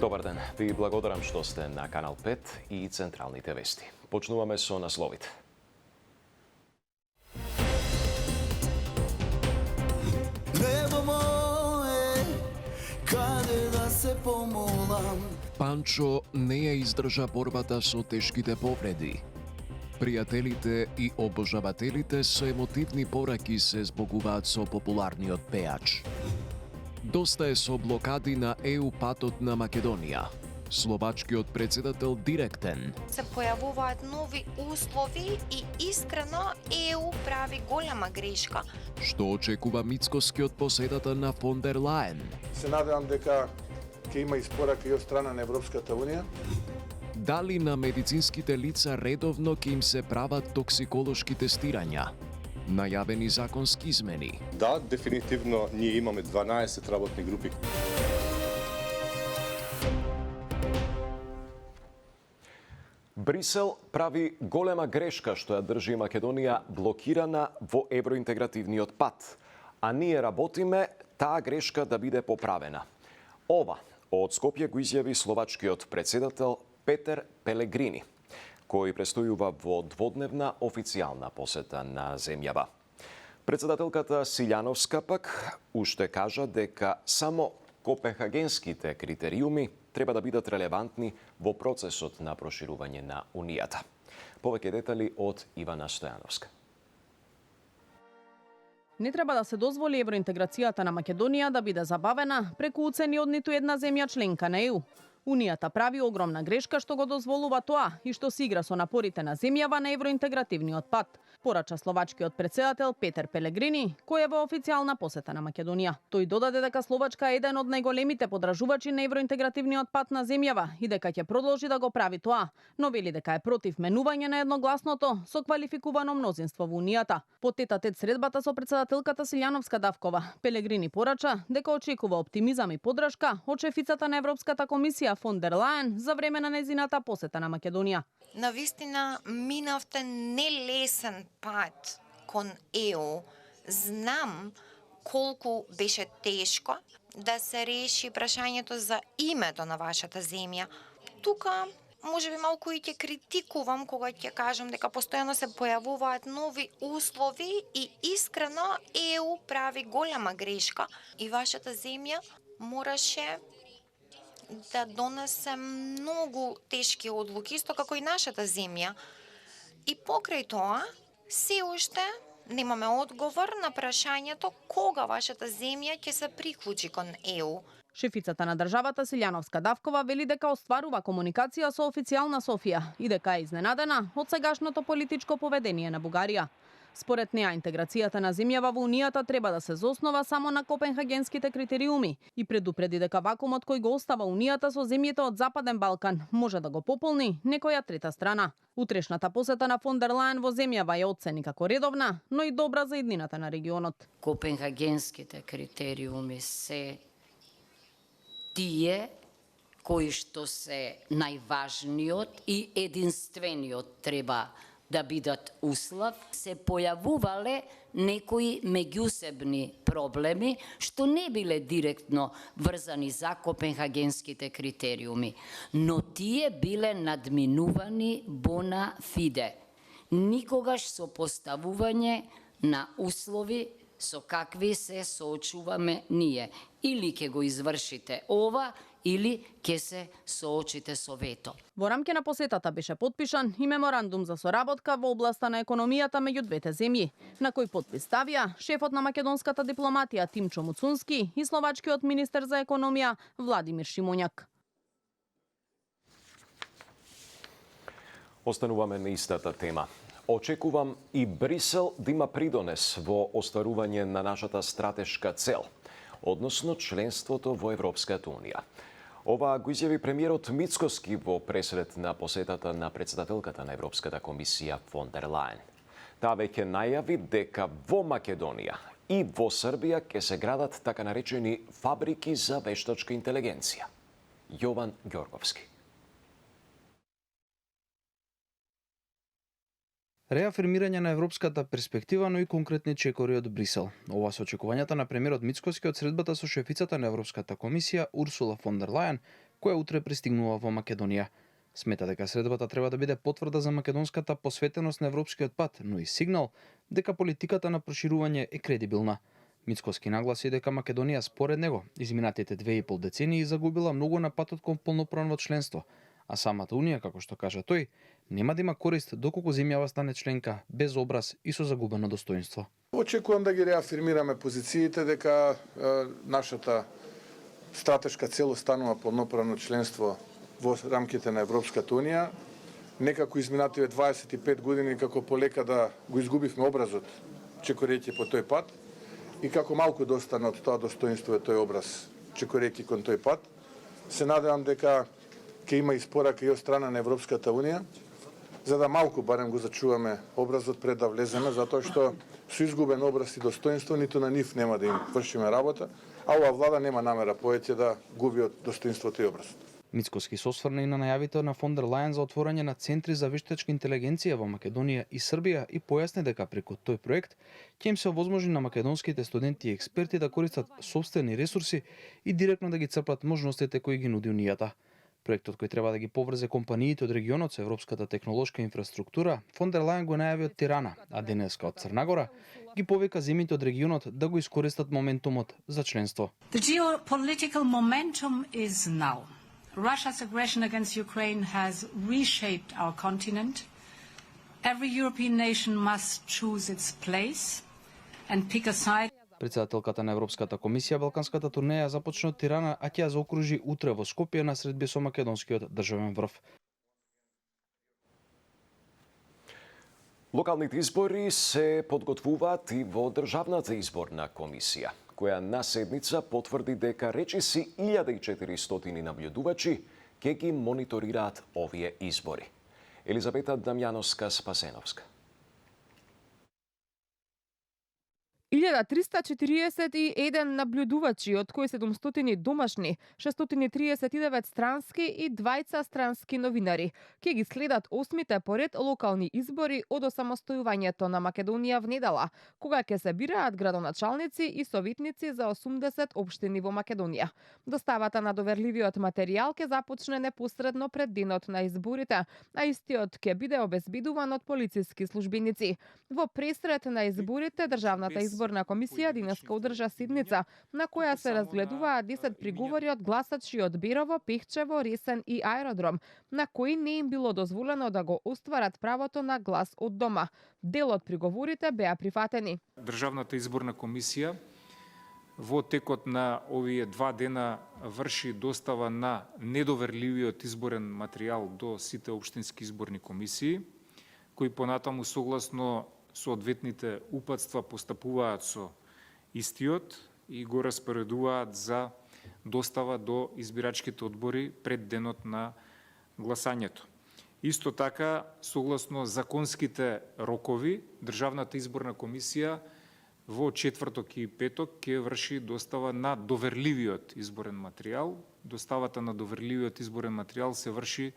Добар ден, ви благодарам што сте на Канал 5 и Централните вести. Почнуваме со насловите. Небо мое, каде да се помолам? Панчо не ја издржа борбата со тешките повреди. Пријателите и обожавателите со емотивни пораки се збогуваат со популарниот пеач. Доста е со блокади на ЕУ патот на Македонија. Словачкиот председател директен. Се појавуваат нови услови и искрено ЕУ прави голема грешка. Што очекува Мицкоскиот посетата на фон дер Лаен? Се надевам дека ќе има испорака и од страна на Европската Унија. Дали на медицинските лица редовно ќе им се прават токсиколошки тестирања? Најавени законски измени. Да, дефинитивно ние имаме 12 работни групи. Брисел прави голема грешка што ја држи Македонија блокирана во евроинтегративниот пат, а ние работиме таа грешка да биде поправена. Ова од Скопје го изјави словачкиот председател Петер Пелегрини, кој престојува во дводневна официјална посета на земјава. Председателката Силјановска пак уште кажа дека само копенхагенските критериуми треба да бидат релевантни во процесот на проширување на Унијата. Повеќе детали од Ивана Стојановска. Не треба да се дозволи евроинтеграцијата на Македонија да биде забавена преку уцени од ниту една земја членка на ЕУ. Унијата прави огромна грешка што го дозволува тоа и што се игра со напорите на земјава на евроинтегративниот пат, порача словачкиот председател Петер Пелегрини, кој е во официјална посета на Македонија. Тој додаде дека Словачка е еден од најголемите подржувачи на евроинтегративниот пат на земјава и дека ќе продолжи да го прави тоа, но вели дека е против менување на едногласното со квалификувано мнозинство во Унијата. По тет-а-тет средбата со председателката Силјановска Давкова, Пелегрини порача дека очекува оптимизам и поддршка од шефицата на Европската комисија фон дер Лаен за време на незината посета на Македонија. Навистина минавте нелесен пат кон ЕУ. Знам колку беше тешко да се реши прашањето за името на вашата земја. Тука можеби малку и ќе критикувам кога ќе кажам дека постојано се појавуваат нови услови и искрено ЕУ прави голема грешка и вашата земја мораше да донесе многу тешки одлуки, исто како и нашата земја. И покрај тоа, се уште немаме одговор на прашањето кога вашата земја ќе се приклучи кон ЕУ. Шефицата на државата Силјановска Давкова вели дека остварува комуникација со официјална Софија и дека е изненадена од сегашното политичко поведение на Бугарија. Според неа, интеграцијата на земјава во Унијата треба да се заоснова само на копенхагенските критериуми и предупреди дека вакуумот кој го остава Унијата со земјите од Западен Балкан може да го пополни некоја трета страна. Утрешната посета на фон дер Лаен во земјава ја оцени како редовна, но и добра за иднината на регионот. Копенхагенските критериуми се тие кои што се најважниот и единствениот треба да бидат услов. Се појавувале некои меѓусебни проблеми што не биле директно врзани за копенхагенските критериуми, но тие биле надминувани бона фиде. Никогаш со поставување на услови со какви се соочуваме ние. Или ќе го извршите ова, или ќе се соочите со вето. Во рамки на посетата беше потпишан и меморандум за соработка во областа на економијата меѓу двете земји, на кој потпис ставија шефот на македонската дипломатија Тимчо Муцунски и словачкиот министер за економија Владимир Шимоњак. Остануваме на истата тема. Очекувам и Брисел да има придонес во остварување на нашата стратешка цел, односно членството во Европската Унија. Ова го изјави премиерот Мицкоски во пресред на посетата на председателката на Европската комисија фон дер Лаен. Таа веќе најави дека во Македонија и во Србија ќе се градат така наречени фабрики за вештачка интелигенција. Јован Ѓорговски. Реафирмирање на европската перспектива, но и конкретни чекори од Брисел. Ова се очекувањата на премиерот Мицкоски од средбата со шефицата на Европската комисија Урсула фон дер Лајен, која утре пристигнува во Македонија. Смета дека средбата треба да биде потврда за македонската посветеност на европскиот пат, но и сигнал дека политиката на проширување е кредибилна. Мицкоски нагласи дека Македонија според него изминатите 2,5 децении загубила многу на патот кон полноправно членство, а самата Унија, како што кажа тој, нема да има корист доколку земјава стане членка без образ и со загубено достоинство. Очекувам да ги реафирмираме позициите дека нашата стратешка цел останува полноправно членство во рамките на Европската Унија. Некако изминативе 25 години како полека да го изгубивме образот, чекорејќи по тој пат, и како малку да остане од тоа достоинство е тој образ, чекорејќи кон тој пат. Се надевам дека ќе има испорака и од страна на Европската Унија, за да малку барем го зачуваме образот пред да влеземе, затоа што со изгубен образ и достоинство ниту на нив нема да им вршиме работа, а оваа влада нема намера повеќе да губи од достоинството и образот. Мицкоски се осврна и на најавите на фон дер Лајен за отворање на центри за вештачка интелигенција во Македонија и Србија и појасни дека преку тој проект ќе им се овозможи на македонските студенти и експерти да користат сопствени ресурси и директно да ги црпат можностите кои ги нуди Унијата. Проектот кој треба да ги поврзе компаниите од регионот со европската технолошка инфраструктура, фон дер Лајен го најави од Тирана, а денеска од Црна Гора, ги повика земјите од регионот да го искористат моментумот за членство. The geopolitical momentum is now. Russia's aggression against Ukraine has reshaped our continent. Every European nation must choose its place and pick a side. Председателката на Европската комисија Балканската турнеја започна од Тирана, а ќе ја заокружи утре во Скопје на средби со македонскиот државен врв. Локалните избори се подготвуваат и во Државната изборна комисија, која на седница потврди дека речиси 1400 наблюдувачи ќе ги мониторираат овие избори. Елизабета Дамјановска-Спасеновска. 1341 наблюдувачи, од кои 700 домашни, 639 странски и 20 странски новинари, ќе ги следат 8-те поред локални избори од осамостојувањето на Македонија в недела, кога ќе се бираат градоначалници и советници за 80 општини во Македонија. Доставата на доверливиот материјал ќе започне непосредно пред денот на изборите, а истиот ќе биде обезбедуван од полициски службеници. Во пресред на изборите, Државната изборна комисија денеска одржа седница на која се разгледуваат 10 приговори од гласачи од Берово, Пехчево, Ресен и Аеродром, на кои не им било дозволено да го остварат правото на глас од дома. Дел од приговорите беа прифатени. Државната изборна комисија во текот на овие 2 дена врши достава на недоверливиот изборен материјал до сите општински изборни комисии, кои понатаму согласно соодветните упатства постапуваат со истиот и го распоредуваат за достава до избирачките одбори пред денот на гласањето. Исто така, согласно законските рокови, Државната изборна комисија во четврток и петок ќе врши достава на доверливиот изборен материјал. Доставата на доверливиот изборен материјал се врши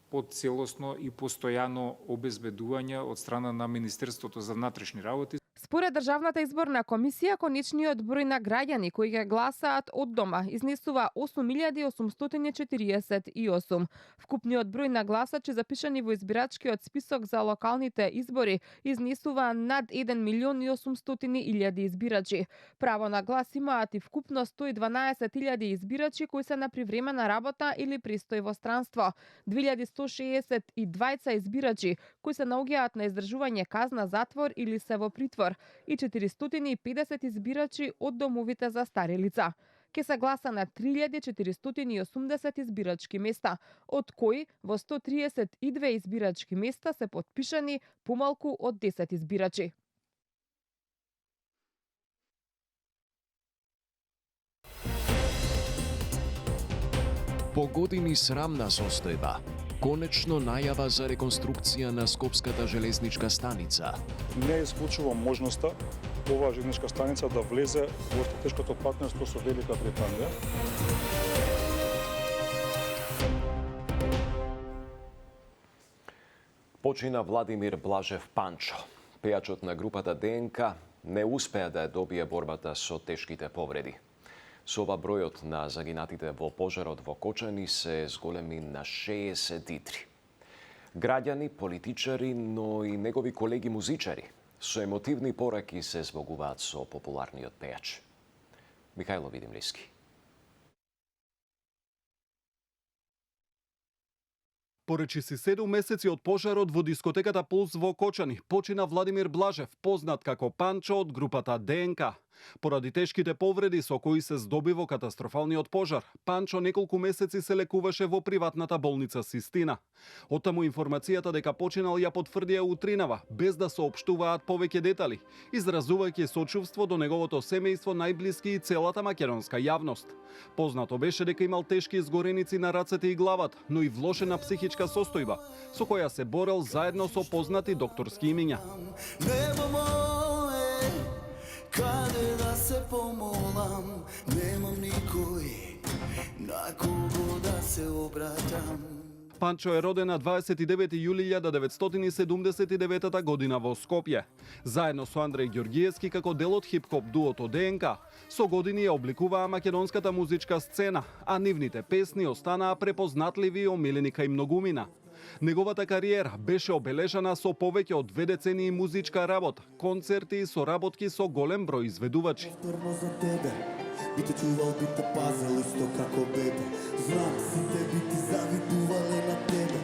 под целосно и постојано обезбедување од страна на Министерството за внатрешни работи. Според Државната изборна комисија, конечниот број на граѓани кои ќе гласаат од дома изнесува 8848. Вкупниот број на гласачи запишани во избирачкиот список за локалните избори изнесува над 1.800.000 избирачи. Право на глас имаат и вкупно 112.000 избирачи кои се на привремена работа или престој во странство, 2162 избирачи кои се наоѓаат на издржување казна затвор или се во притвор и 450 избирачи од домовите за стари лица. Ке се гласа на 3480 избирачки места, од кои во 132 избирачки места се потпишани помалку од 10 избирачи. По години срамна состојба, конечно најава за реконструкција на Скопската железничка станица. Не исклучувам можноста оваа железничка станица да влезе во стратешкото партнерство со Велика Британија. Почина Владимир Блажев Панчо. Пејачот на групата ДНК не успеа да ја добие борбата со тешките повреди. Со ова бројот на загинатите во пожарот во Кочани се зголеми на 63. Граѓани, политичари, но и негови колеги музичари со емотивни пораки се збогуваат со популарниот пејач. Михајло Видимлиски. Поречиси 7 месеци од пожарот во дискотеката Пулс во Кочани почина Владимир Блажев, познат како Панчо од групата ДНК. Поради тешките повреди со кои се здоби во катастрофалниот пожар, Панчо неколку месеци се лекуваше во приватната болница Систина. Оттаму информацијата дека починал ја потврдија утринава, без да соопштуваат повеќе детали, изразувајќи сочувство до неговото семејство, најблиски и целата македонска јавност. Познато беше дека имал тешки изгореници на рацете и главата, но и влошена психичка состојба, со која се борел заедно со познати докторски имиња. Каде да се помолам, немам никој на кого да се обраќам. Панчо е роден на 29 јули 1979 година во Скопје. Заедно со Андреј Ѓоргиевски како дел од хип-хоп дуото ДНК, со години ја обликуваа македонската музичка сцена, а нивните песни останаа препознатливи и омилени кај многумина. Неговата кариера беше обележана со повеќе од 2 децении музичка работа, концерти и соработки со голем број изведувачи. Повторно за тебе, би те чувал, би те пазил исто како бебе. Знам, сите би ти завидувале на тебе.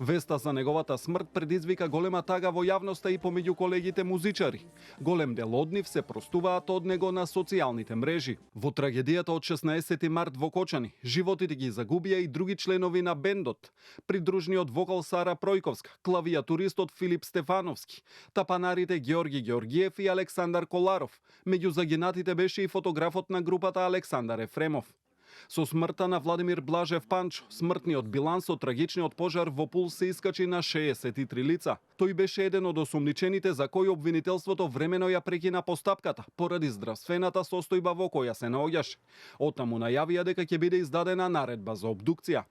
Веста за неговата смрт предизвика голема тага во јавноста и помеѓу колегите музичари. Голем дел од нив се простуваат од него на социјалните мрежи. Во трагедијата од 16 март во Кочани, животите ги загубија и други членови на бендот. Придружниот вокал Сара Пројковска, клавијатуристот Филип Стефановски, тапанарите Георги Георгиев и Александар Коларов. Меѓу загинатите беше и фотографот на групата Александар Ефремов. Со смртта на Владимир Блажев Панчо, смртниот биланс од трагичниот пожар во Пулс се искачи на 63 лица. Тој беше еден од осумничените за кој обвинителството времено ја прекина постапката поради здравствената состојба во која се наоѓаше. Оттаму најавија дека ќе биде издадена наредба за обдукција.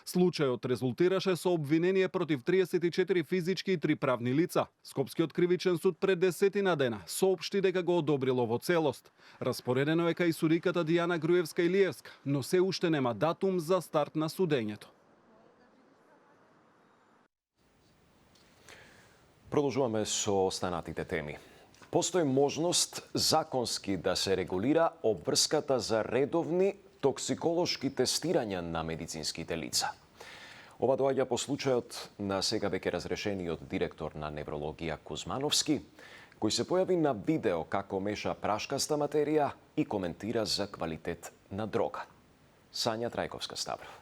Случајот резултираше со обвинение против 34 физички и 3 правни лица. Скопскиот кривичен суд пред 10 дена соопшти дека го одобрило во целост. Распоредено е кај судиката Дијана Груевска-Илиевска, но се уште нема датум за старт на судењето. Продолжуваме со останатите теми. Постои можност законски да се регулира обврската за редовни токсиколошки тестирања на медицинските лица. Ова доаѓа по случајот на сега веќе разрешениот директор на неврологија Кузмановски, кој се појави на видео како меша прашкаста материја и коментира за квалитет на дрога. Сања Трајковска-Ставров.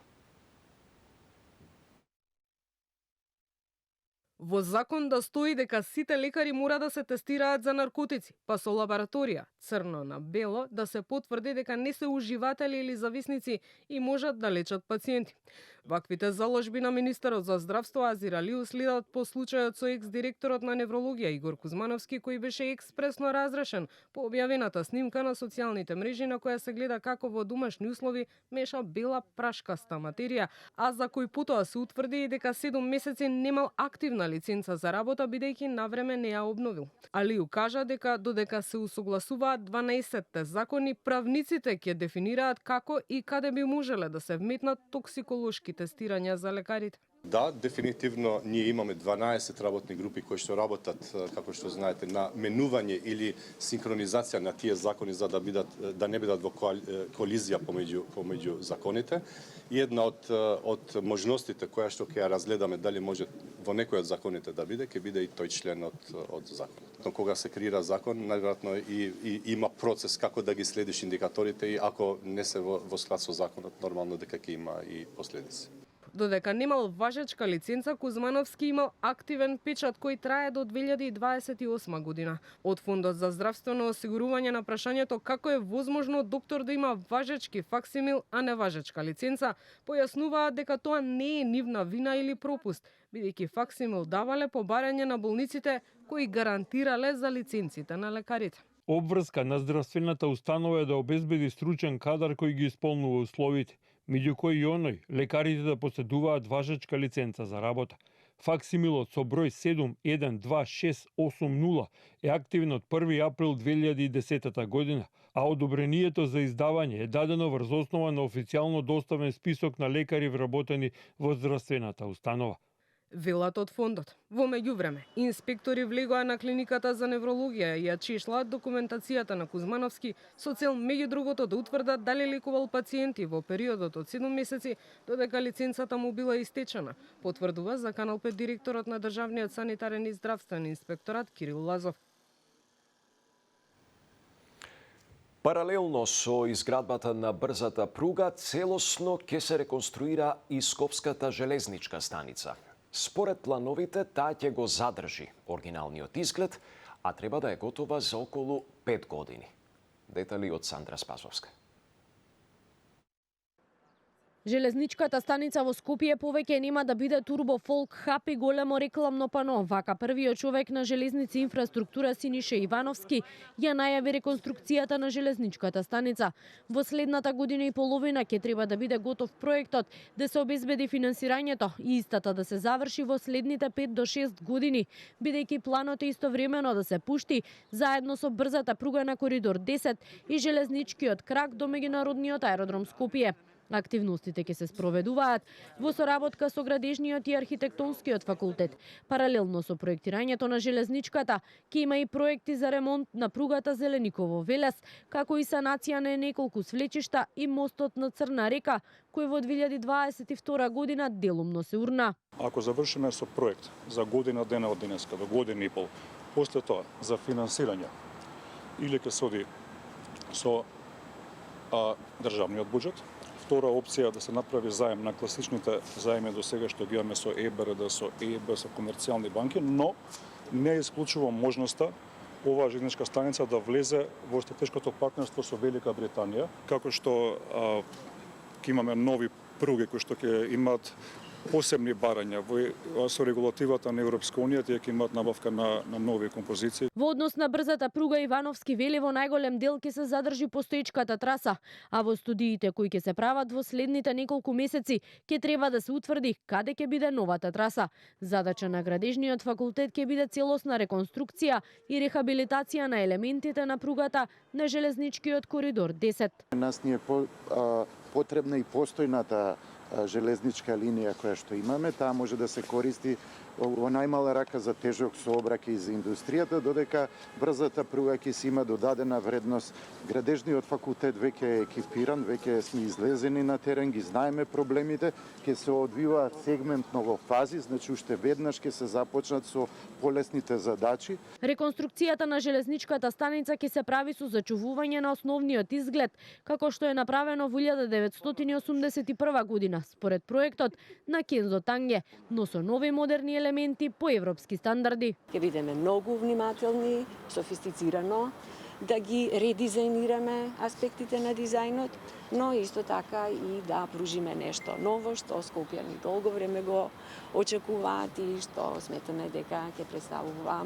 Во закон да стои дека сите лекари мора да се тестираат за наркотици, па со лабораторија, црно на бело, да се потврди дека не се уживатели или зависници и можат да лечат пациенти. Ваквите заложби на министерот за здравство Азир Алиу следат по случајот со екс-директорот на неврологија Игор Кузмановски, кој беше експресно разрешен по објавената снимка на социјалните мрежи на која се гледа како во домашни услови меша бела прашкаста материја, а за кој потоа се утврди и дека 7 месеци немал активна лиценца за работа бидејќи навреме не ја обновил. Алиу кажа дека додека се усогласуваат 12 закони, правниците ќе дефинираат како и каде би можеле да се вметнат токсиколошки тестирања за лекарите. Да, дефинитивно ние имаме 12 работни групи кои што работат, како што знаете, на менување или синхронизација на тие закони за да не бидат во колизија помеѓу законите. И една од можностите која што ќе ја разгледаме дали може во некој од законите да биде, ќе биде и тој член од законот. Но кога се креира закон, најверојатно и има процес како да ги следиш индикаторите и ако не се во склад со законот, нормално дека ќе има и последици. Додека немал важечка лиценца, Кузмановски имал активен печат кој трае до 2028 година. Од Фондот за здравствено осигурување на прашањето како е возможно доктор да има важечки факсимил, а не важечка лиценца, појаснуваат дека тоа не е нивна вина или пропуст, бидејќи факсимил давале по барање на болниците кои гарантирале за лиценците на лекарите. Обврска на здравствената установа е да обезбеди стручен кадар кој ги исполнува условите, меѓу кои и оној лекарите да поседуваат важечка лиценца за работа. Факсимилот со број 712680 е активен од 1 април 2010 година, а одобрението за издавање е дадено врз основа на официјално доставен список на лекари вработени во здравствената установа. Велат од фондот. Во меѓувреме, инспектори влегоа на клиниката за неврологија и ја чешлаат документацијата на Кузмановски со цел меѓу другото да утврдат дали лекувал пациенти во периодот од 7 месеци додека лиценцата му била истечена, потврдува за Канал 5 директорот на Државниот санитарен и здравствен инспекторат Кирил Лазов. Паралелно со изградбата на брзата пруга, целосно ќе се реконструира и Скопската железничка станица. Според плановите, таа ќе го задржи оригиналниот изглед, а треба да е готова за околу 5 години. Детали од Сандра Спасовска. Железничката станица во Скопје повеќе нема да биде турбо фолк хап и големо рекламно пано. Вака првиот човек на железници инфраструктура Синише Ивановски ја најави реконструкцијата на железничката станица. Во следната година и половина ќе треба да биде готов проектот, да се обезбеди финансирањето и истата да се заврши во следните 5 до 6 години, бидејќи планот е истовремено да се пушти заедно со брзата пруга на коридор 10 и железничкиот крак до меѓународниот аеродром Скопје. Активностите ќе се спроведуваат во соработка со Градежниот и архитектонскиот факултет. Паралелно со проектирањето на железничката, ќе има и проекти за ремонт на пругата Зелениково-Велес, како и санација на неколку свлечишта и мостот на Црна река, кој во 2022 година делумно се урна. Ако завршиме со проект за година дена од денеска до година и пол, после тоа за финансирање или ќе се оди со државниот буџет. Втора опција да се направи заем на класичните заеми до сега што ги имаме со ЕБРД, со ЕИБ, со комерцијални банки, но не исклучува можноста оваа железничка станица да влезе во стратешкото партнерство со Велика Британија, како што ќе имаме нови пруги кои што ќе имаат посебни барања со регулативата на Европска Унија, тие ќе имаат набавка на нови композиции. Во однос на брзата пруга Ивановски вели во најголем дел ќе се задржи постоечката траса, а во студиите кои ќе се прават во следните неколку месеци ќе треба да се утврди каде ќе биде новата траса. Задача на Градежниот факултет ќе биде целосна реконструкција и рехабилитација на елементите на пругата на железничкиот коридор 10. Нас ни е потребна и постојната железничка линија која што имаме, таа може да се користи во најмала рака за тежок сообраќај за индустријата, додека брзата пруга ќе си има додадена вредност. Градежниот факултет веќе е екипиран, веќе сме излезени на терен, ги знаеме проблемите, ќе се одвиваат сегментно во фази, значи уште веднаш ќе се започнат со полесните задачи. Реконструкцијата на железничката станица ќе се прави со зачувување на основниот изглед, како што е направено во 1981 година, според проектот на Кензо Танге, но со нови модерни елементи по европски стандарди. Ќе бидеме многу внимателни, софистицирано, да ги редизајнираме аспектите на дизајнот, но исто така и да пружиме нешто ново, што Скопјани долго време го очекуваат и што сметаме дека ќе представува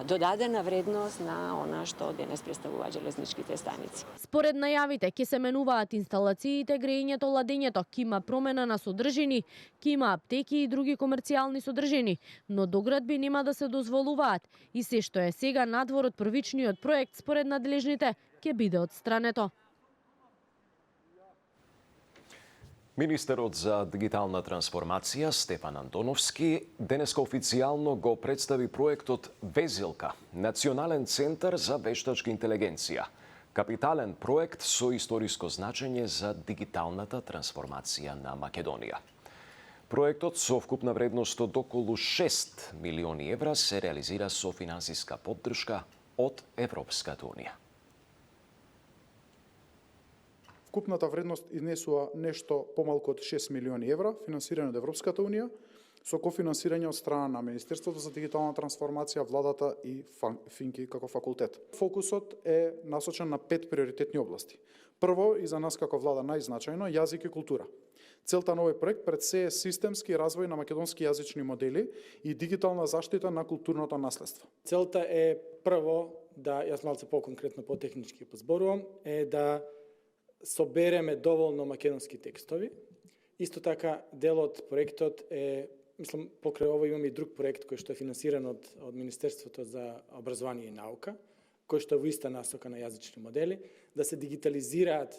додадена вредност на она што денес представува железничките станици. Според најавите ќе се менуваат инсталациите, грејењето, ладењето, ќе има промена на содржини, ќе има аптеки и други комерцијални содржини, но доградби нема да се дозволуваат и се што е сега надвор од првичниот проект според надлежните ќе биде отстрането. Министерот за дигитална трансформација Стефан Антоновски денеска официјално го представи проектот Везилка, Национален центар за вештачка интелигенција. Капитален проект со историско значење за дигиталната трансформација на Македонија. Проектот со вкупна вредност од околу 6 милиони евра се реализира со финансиска поддршка од Европската Унија. Вкупната вредност изнесува нешто помалку од 6 милиони евра, финансирано од Европската Унија, со кофинансирање од страна на Министерството за дигитална трансформација, владата и Финки како факултет. Фокусот е насочен на 5 приоритетни области. Прво, и за нас како влада најзначајно, јазик и култура. Целта на овој проект пред се е системски развој на македонски јазични модели и дигитална заштита на културното наследство. Целта е прво, да јас малце по-конкретно, по-технички позборувам, е да собереме доволно македонски текстови. Исто така, дел од проектот е мислам, покрај ова имаме и друг проект кој што е финансиран од Министерството за образование и наука, кој што е во иста насока на јазични модели, да се дигитализираат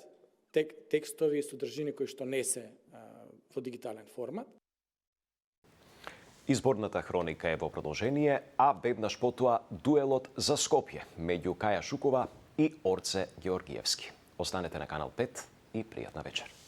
текстови и содржини кои што не се во дигитален формат. Изборната хроника е во продолжение, а веднаш потоа дуелот за Скопје меѓу Каја Шукова и Орце Георгиевски. Останете на Канал 5 и пријатна вечер.